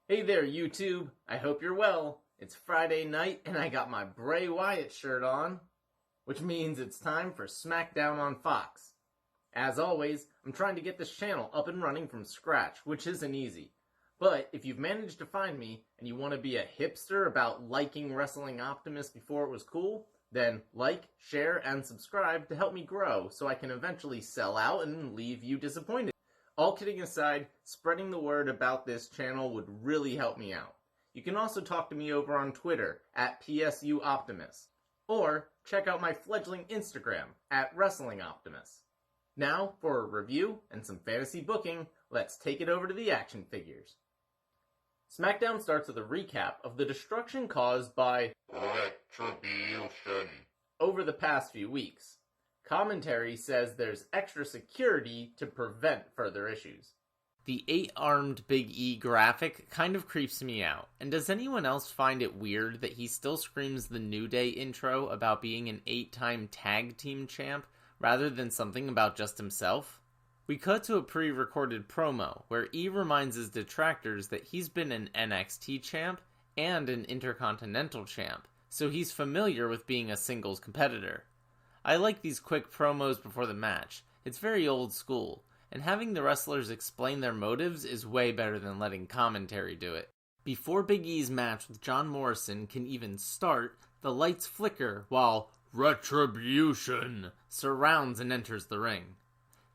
Hey there, YouTube. I hope you're well. It's Friday night and I got my Bray Wyatt shirt on, which means it's time for SmackDown on Fox. As always, I'm trying to get this channel up and running from scratch, which isn't easy. But if you've managed to find me and you want to be a hipster about liking wrestling Optimus before it was cool, then like, share, and subscribe to help me grow so I can eventually sell out and leave you disappointed. All kidding aside, spreading the word about this channel would really help me out. You can also talk to me over on Twitter at PSUOptimus, or check out my fledgling Instagram at WrestlingOptimus. Now, for a review and some fantasy booking, let's take it over to the action figures. SmackDown starts with a recap of the destruction caused by Retribution over the past few weeks. Commentary says there's extra security to prevent further issues. The 8-armed Big E graphic kind of creeps me out, and does anyone else find it weird that he still screams the New Day intro about being an 8-time tag team champ, rather than something about just himself? We cut to a pre-recorded promo, where E reminds his detractors that he's been an NXT champ and an Intercontinental champ, so he's familiar with being a singles competitor. I like these quick promos before the match. It's very old school, and having the wrestlers explain their motives is way better than letting commentary do it. Before Big E's match with John Morrison can even start, the lights flicker while Retribution surrounds and enters the ring.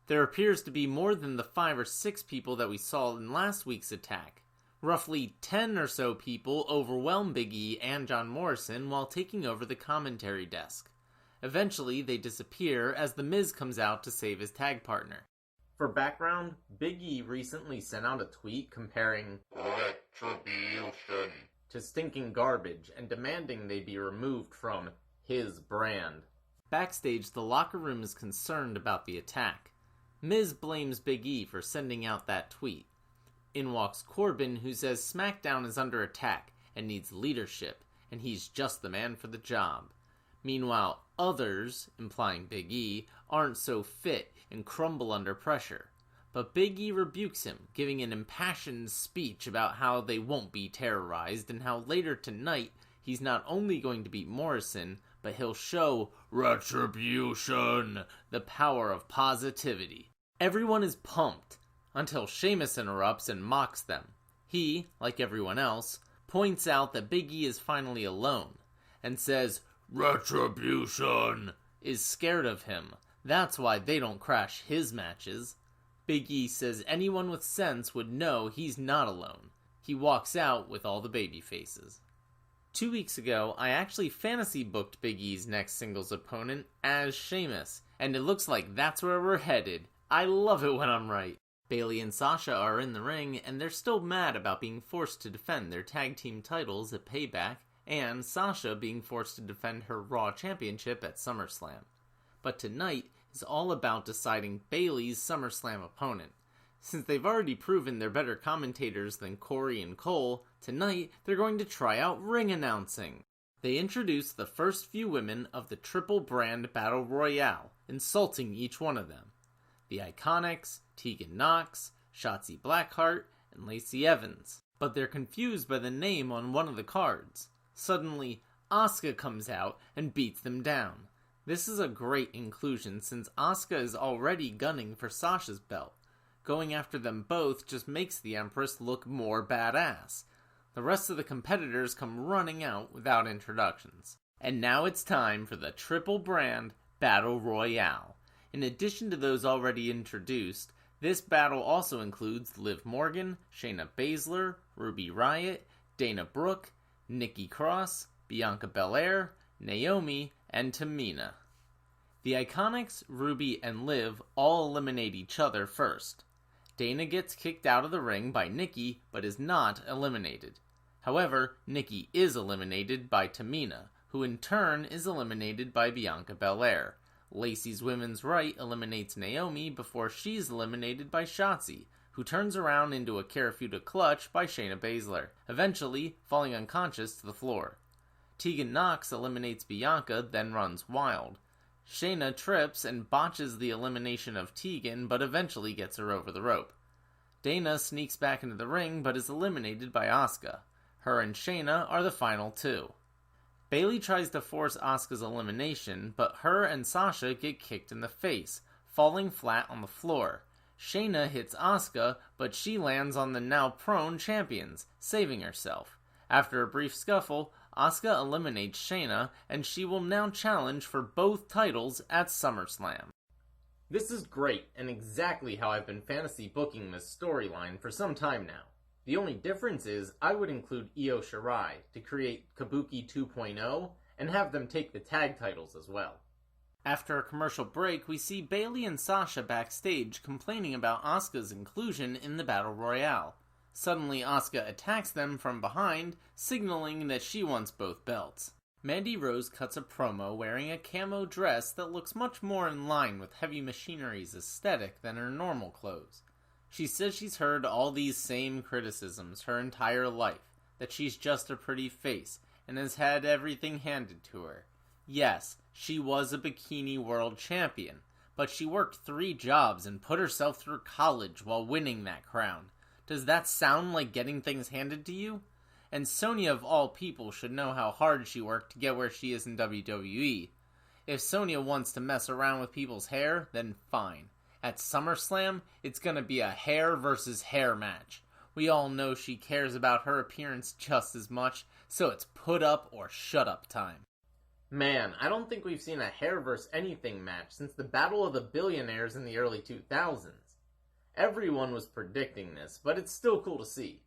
There appears to be more than the 5 or 6 people that we saw in last week's attack. Roughly 10 or so people overwhelm Big E and John Morrison while taking over the commentary desk. Eventually, they disappear as The Miz comes out to save his tag partner. For background, Big E recently sent out a tweet comparing Retribution to stinking garbage and demanding they be removed from his brand. Backstage, the locker room is concerned about the attack. Miz blames Big E for sending out that tweet. In walks Corbin, who says SmackDown is under attack and needs leadership, and he's just the man for the job. Meanwhile, others, implying Big E, aren't so fit and crumble under pressure. But Big E rebukes him, giving an impassioned speech about how they won't be terrorized and how later tonight he's not only going to beat Morrison, but he'll show Retribution the power of positivity. Everyone is pumped, until Sheamus interrupts and mocks them. He, like everyone else, points out that Big E is finally alone, and says Retribution is scared of him. That's why they don't crash his matches. Big E says anyone with sense would know he's not alone. He walks out with all the baby faces. 2 weeks ago, I actually fantasy booked Big E's next singles opponent as Sheamus, and it looks like that's where we're headed. I love it when I'm right. Bayley and Sasha are in the ring, and they're still mad about being forced to defend their tag team titles at Payback, and Sasha being forced to defend her Raw Championship at SummerSlam. But tonight is all about deciding Bayley's SummerSlam opponent. Since they've already proven they're better commentators than Corey and Cole, tonight they're going to try out ring announcing. They introduce the first few women of the Triple Brand Battle Royale, insulting each one of them. The Iconics, Tegan Nox, Shotzi Blackheart, and Lacey Evans. But they're confused by the name on one of the cards. Suddenly, Asuka comes out and beats them down. This is a great inclusion since Asuka is already gunning for Sasha's belt. Going after them both just makes the Empress look more badass. The rest of the competitors come running out without introductions. And now it's time for the Triple Brand Battle Royale. In addition to those already introduced, this battle also includes Liv Morgan, Shayna Baszler, Ruby Riott, Dana Brooke, Nikki Cross, Bianca Belair, Naomi, and Tamina. The Iconics, Ruby, and Liv all eliminate each other first. Dana gets kicked out of the ring by Nikki, but is not eliminated. However, Nikki is eliminated by Tamina, who in turn is eliminated by Bianca Belair. Lacey's Women's Right eliminates Naomi before she's eliminated by Shotzi, who turns around into a Karafuda clutch by Shayna Baszler, eventually falling unconscious to the floor. Tegan Nox eliminates Bianca, then runs wild. Shayna trips and botches the elimination of Tegan, but eventually gets her over the rope. Dana sneaks back into the ring but is eliminated by Asuka. Her and Shayna are the final two. Bayley tries to force Asuka's elimination, but her and Sasha get kicked in the face, falling flat on the floor. Shayna hits Asuka, but she lands on the now prone champions, saving herself. After a brief scuffle, Asuka eliminates Shayna, and she will now challenge for both titles at SummerSlam. This is great, and exactly how I've been fantasy booking this storyline for some time now. The only difference is I would include Io Shirai to create Kabuki 2.0 and have them take the tag titles as well. After a commercial break, we see Bayley and Sasha backstage complaining about Asuka's inclusion in the Battle Royale. Suddenly, Asuka attacks them from behind, signaling that she wants both belts. Mandy Rose cuts a promo wearing a camo dress that looks much more in line with Heavy Machinery's aesthetic than her normal clothes. She says she's heard all these same criticisms her entire life, that she's just a pretty face, and has had everything handed to her. Yes, she was a bikini world champion, but she worked 3 jobs and put herself through college while winning that crown. Does that sound like getting things handed to you? And Sonya of all people should know how hard she worked to get where she is in WWE. If Sonya wants to mess around with people's hair, then fine. At SummerSlam, it's gonna be a hair versus hair match. We all know she cares about her appearance just as much, so it's put up or shut up time. Man, I don't think we've seen a hair versus anything match since the Battle of the Billionaires in the early 2000s. Everyone was predicting this, but it's still cool to see.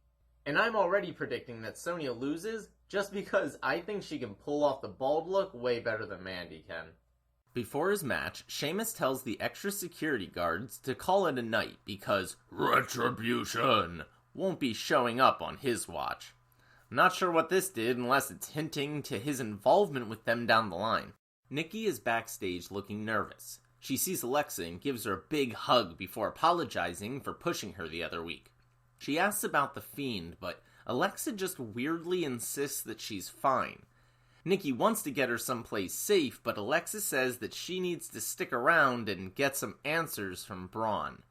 And I'm already predicting that Sonya loses just because I think she can pull off the bald look way better than Mandy can. Before his match, Sheamus tells the extra security guards to call it a night because Retribution won't be showing up on his watch. I'm not sure what this did unless it's hinting to his involvement with them down the line. Nikki is backstage looking nervous. She sees Alexa and gives her a big hug before apologizing for pushing her the other week. She asks about the Fiend, but Alexa just weirdly insists that she's fine. Nikki wants to get her someplace safe, but Alexa says that she needs to stick around and get some answers from Braun.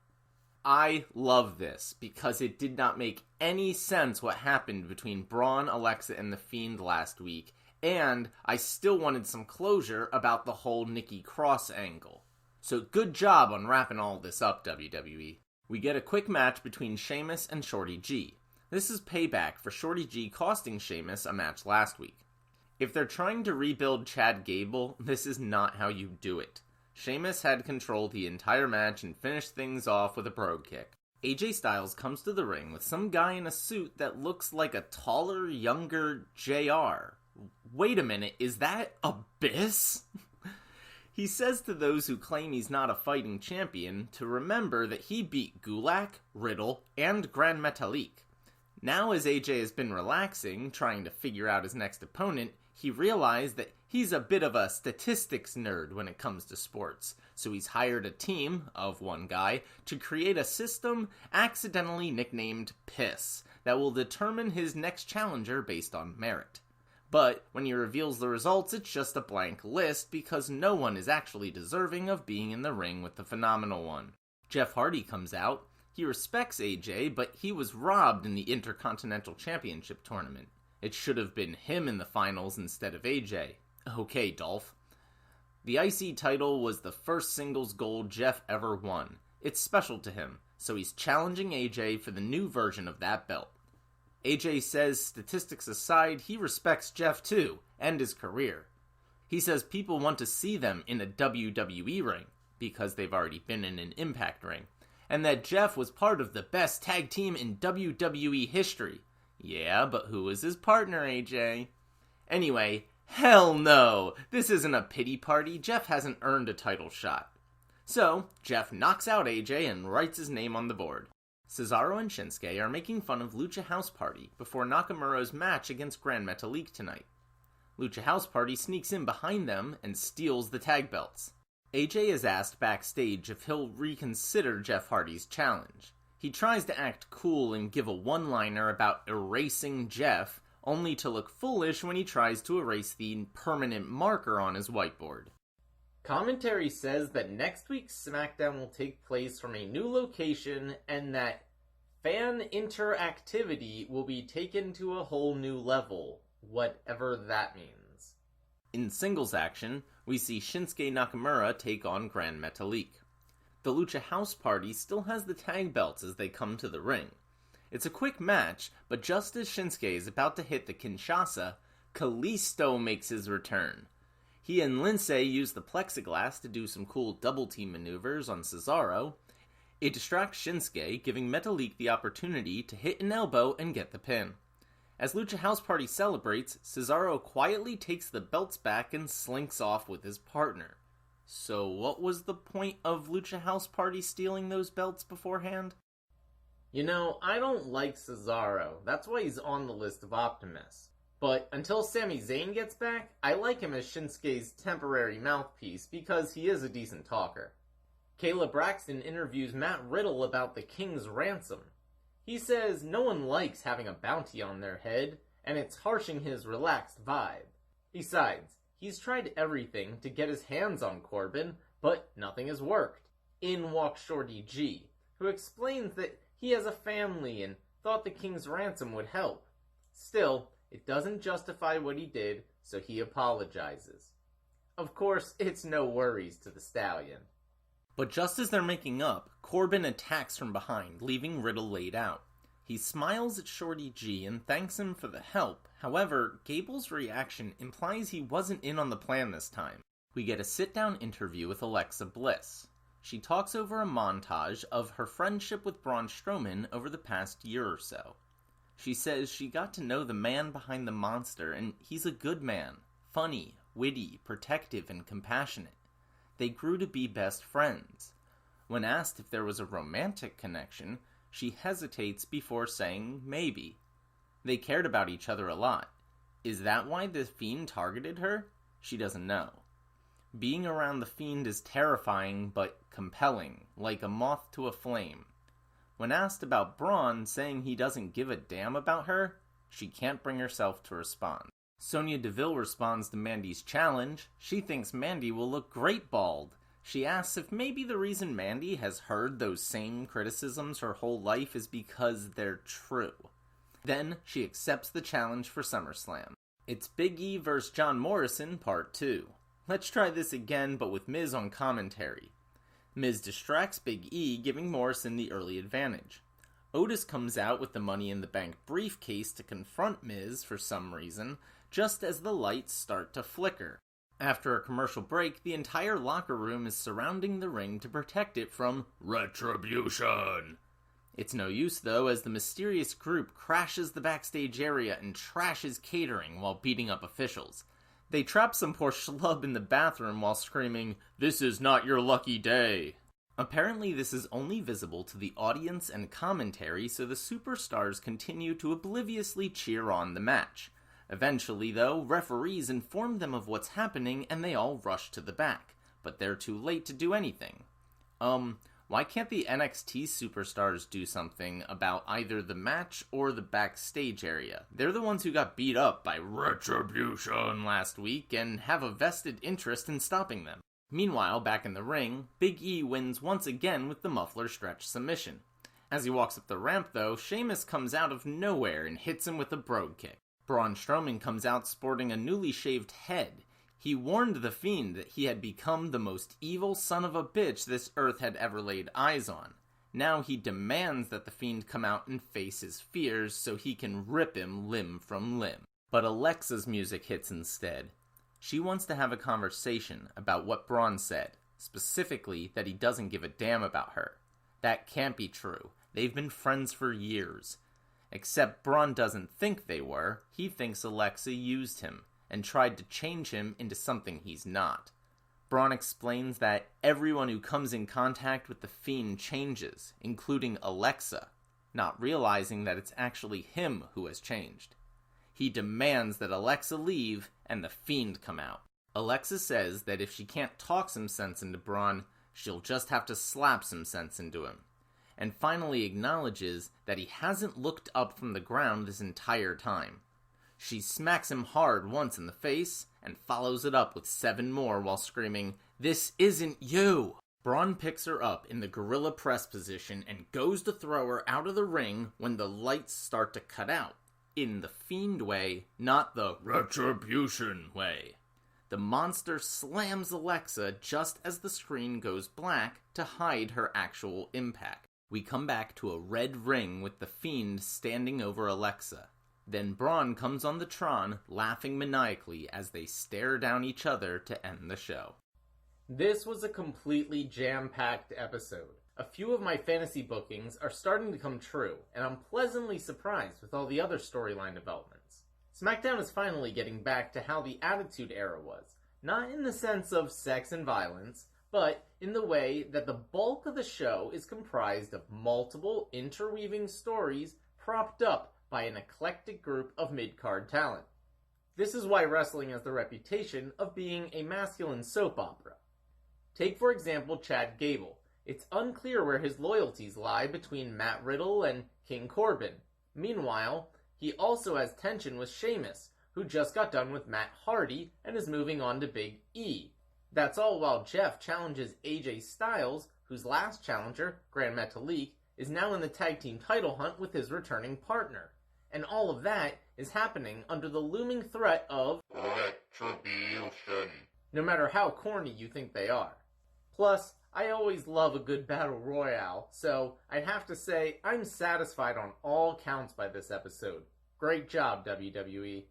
I love this, because it did not make any sense what happened between Braun, Alexa, and the Fiend last week, and I still wanted some closure about the whole Nikki Cross angle. So good job on wrapping all this up, WWE. We get a quick match between Sheamus and Shorty G. This is payback for Shorty G costing Sheamus a match last week. If they're trying to rebuild Chad Gable, this is not how you do it. Sheamus had control the entire match and finished things off with a brogue kick. AJ Styles comes to the ring with some guy in a suit that looks like a taller, younger JR. Wait a minute, is that Abyss? He says to those who claim he's not a fighting champion to remember that he beat Gulak, Riddle, and Grand Metalik. Now as AJ has been relaxing, trying to figure out his next opponent, he realized that he's a bit of a statistics nerd when it comes to sports, so he's hired a team of one guy to create a system accidentally nicknamed PISS that will determine his next challenger based on merit. But when he reveals the results, it's just a blank list because no one is actually deserving of being in the ring with the phenomenal one. Jeff Hardy comes out. He respects AJ, but he was robbed in the Intercontinental Championship tournament. It should have been him in the finals instead of AJ. Okay, Dolph. The IC title was the first singles gold Jeff ever won. It's special to him, so he's challenging AJ for the new version of that belt. AJ says, statistics aside, he respects Jeff too, and his career. He says people want to see them in a WWE ring, because they've already been in an Impact ring, and that Jeff was part of the best tag team in WWE history. Yeah, but who was his partner, AJ? Anyway, hell no! This isn't a pity party. Jeff hasn't earned a title shot. So, Jeff knocks out AJ and writes his name on the board. Cesaro and Shinsuke are making fun of Lucha House Party before Nakamura's match against Grand Metalik tonight. Lucha House Party sneaks in behind them and steals the tag belts. AJ is asked backstage if he'll reconsider Jeff Hardy's challenge. He tries to act cool and give a one-liner about erasing Jeff, only to look foolish when he tries to erase the permanent marker on his whiteboard. Commentary says that next week's SmackDown will take place from a new location and that Fan interactivity will be taken to a whole new level, whatever that means. In singles action, we see Shinsuke Nakamura take on Gran Metalik. The Lucha House Party still has the tag belts as they come to the ring. It's a quick match, but just as Shinsuke is about to hit the Kinshasa, Kalisto makes his return. He and Lindsay use the plexiglass to do some cool double-team maneuvers on Cesaro. It distracts Shinsuke, giving Metalik the opportunity to hit an elbow and get the pin. As Lucha House Party celebrates, Cesaro quietly takes the belts back and slinks off with his partner. So what was the point of Lucha House Party stealing those belts beforehand? You know, I don't like Cesaro. That's why he's on the list of Optimus. But until Sami Zayn gets back, I like him as Shinsuke's temporary mouthpiece because he is a decent talker. Kayla Braxton interviews Matt Riddle about the King's Ransom. He says no one likes having a bounty on their head, and it's harshing his relaxed vibe. Besides, he's tried everything to get his hands on Corbin, but nothing has worked. In walks Shorty G, who explains that he has a family and thought the King's Ransom would help. Still, it doesn't justify what he did, so he apologizes. Of course, it's no worries to the Stallion. But just as they're making up, Corbin attacks from behind, leaving Riddle laid out. He smiles at Shorty G and thanks him for the help. However, Gable's reaction implies he wasn't in on the plan this time. We get a sit-down interview with Alexa Bliss. She talks over a montage of her friendship with Braun Strowman over the past year or so. She says she got to know the man behind the monster, and he's a good man. Funny, witty, protective, and compassionate. They grew to be best friends. When asked if there was a romantic connection, she hesitates before saying maybe. They cared about each other a lot. Is that why the Fiend targeted her? She doesn't know. Being around the Fiend is terrifying but compelling, like a moth to a flame. When asked about Braun saying he doesn't give a damn about her, she can't bring herself to respond. Sonya Deville responds to Mandy's challenge. She thinks Mandy will look great bald. She asks if maybe the reason Mandy has heard those same criticisms her whole life is because they're true. Then she accepts the challenge for SummerSlam. It's Big E vs. John Morrison Part 2. Let's try this again, but with Miz on commentary. Miz distracts Big E, giving Morrison the early advantage. Otis comes out with the Money in the Bank briefcase to confront Miz for some reason, just as the lights start to flicker. After a commercial break, the entire locker room is surrounding the ring to protect it from retribution. It's no use, though, as the mysterious group crashes the backstage area and trashes catering while beating up officials. They trap some poor schlub in the bathroom while screaming, "This is not your lucky day." Apparently this is only visible to the audience and commentary, so the superstars continue to obliviously cheer on the match. Eventually, though, referees inform them of what's happening and they all rush to the back, but they're too late to do anything. Why can't the NXT superstars do something about either the match or the backstage area? They're the ones who got beat up by retribution last week and have a vested interest in stopping them. Meanwhile, back in the ring, Big E wins once again with the muffler stretch submission. As he walks up the ramp, though, Sheamus comes out of nowhere and hits him with a brogue kick. Braun Strowman comes out sporting a newly shaved head. He warned the Fiend that he had become the most evil son of a bitch this earth had ever laid eyes on. Now he demands that the Fiend come out and face his fears so he can rip him limb from limb. But Alexa's music hits instead. She wants to have a conversation about what Braun said, specifically that he doesn't give a damn about her. That can't be true. They've been friends for years. Except Braun doesn't think they were. He thinks Alexa used him and tried to change him into something he's not. Braun explains that everyone who comes in contact with the Fiend changes, including Alexa, not realizing that it's actually him who has changed. He demands that Alexa leave and the Fiend come out. Alexa says that if she can't talk some sense into Braun, she'll just have to slap some sense into him, and finally acknowledges that he hasn't looked up from the ground this entire time. She smacks him hard once in the face, and follows it up with 7 more while screaming, "This isn't you!" Braun picks her up in the gorilla press position and goes to throw her out of the ring when the lights start to cut out. In the Fiend way, not the Retribution way. The monster slams Alexa just as the screen goes black to hide her actual impact. We come back to a red ring with the Fiend standing over Alexa. Then Braun comes on the Tron, laughing maniacally as they stare down each other to end the show. This was a completely jam-packed episode. A few of my fantasy bookings are starting to come true, and I'm pleasantly surprised with all the other storyline developments. SmackDown is finally getting back to how the Attitude Era was, not in the sense of sex and violence, but in the way that the bulk of the show is comprised of multiple interweaving stories propped up by an eclectic group of mid-card talent. This is why wrestling has the reputation of being a masculine soap opera. Take, for example, Chad Gable. It's unclear where his loyalties lie between Matt Riddle and King Corbin. Meanwhile, he also has tension with Sheamus, who just got done with Matt Hardy and is moving on to Big E. That's all while Jeff challenges AJ Styles, whose last challenger, Gran Metalik, is now in the tag team title hunt with his returning partner. And all of that is happening under the looming threat of Retribution. No matter how corny you think they are. Plus, I always love a good battle royale, so I'd have to say I'm satisfied on all counts by this episode. Great job, WWE.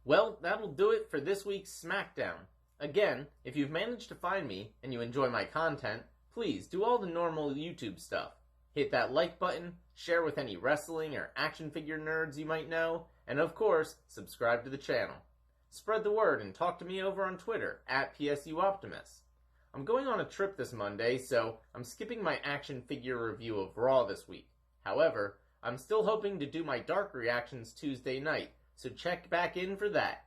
Well, that'll do it for this week's SmackDown. Again, if you've managed to find me and you enjoy my content, please do all the normal YouTube stuff. Hit that like button, share with any wrestling or action figure nerds you might know, and of course, subscribe to the channel. Spread the word and talk to me over on Twitter, @PSUOptimus. I'm going on a trip this Monday, so I'm skipping my action figure review of Raw this week. However, I'm still hoping to do my Dark reactions Tuesday night, so check back in for that.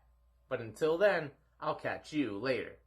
But until then, I'll catch you later.